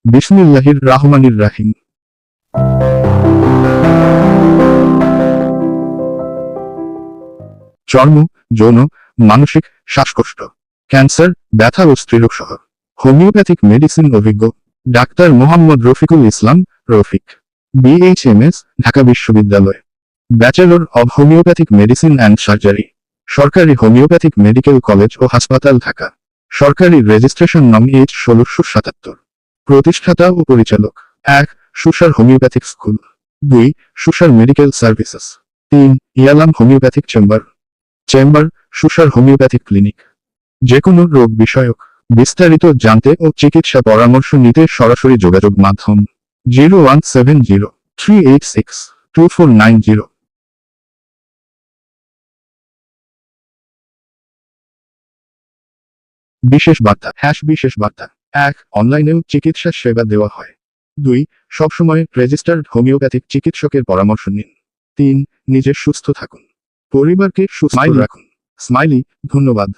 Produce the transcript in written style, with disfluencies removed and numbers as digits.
বিসমিল্লাহির রাহমানির রাহিম। চর্ম, যৌন, মানসিক, শ্বাসকষ্ট, ক্যান্সার, ব্যথা ও স্ত্রীরোগ সহ হোমিওপ্যাথিক মেডিসিন অভিজ্ঞ ডাক্তার মোহাম্মদ রফিকুল ইসলাম, রফিক, BHMS, ঢাকা বিশ্ববিদ্যালয়, bachelor of homeopathic medicine and surgery, সরকারি হোমিওপ্যাথিক মেডিকেল কলেজ ও হাসপাতাল ঢাকা, সরকারি রেজিস্ট্রেশন নং H 1677, প্রতিষ্ঠাতা ও পরিচালক 1. সুসার homeopathic school, 2. সুসার medical services, 3. ইয়ালাম homeopathic chamber, সুসার homeopathic clinic. যে কোনো রোগ বিষয়ক বিস্তারিত জানতে ও চিকিৎসা পরামর্শ নিতে সরাসরি যোগাযোগ মাধ্যম 0170-386-2490। বিশেষ বার্তা বিশেষ বার্তা 1. অনলাইনেও চিকিৎসা সেবা দেওয়া হয়। 2. সবসময় রেজিস্টার্ড হোমিওপ্যাথিক চিকিৎসকের পরামর্শ নিন। 3. নিজে সুস্থ থাকুন, পরিবারকে সুস্থ রাখুন। স্মাইলি, ধন্যবাদ।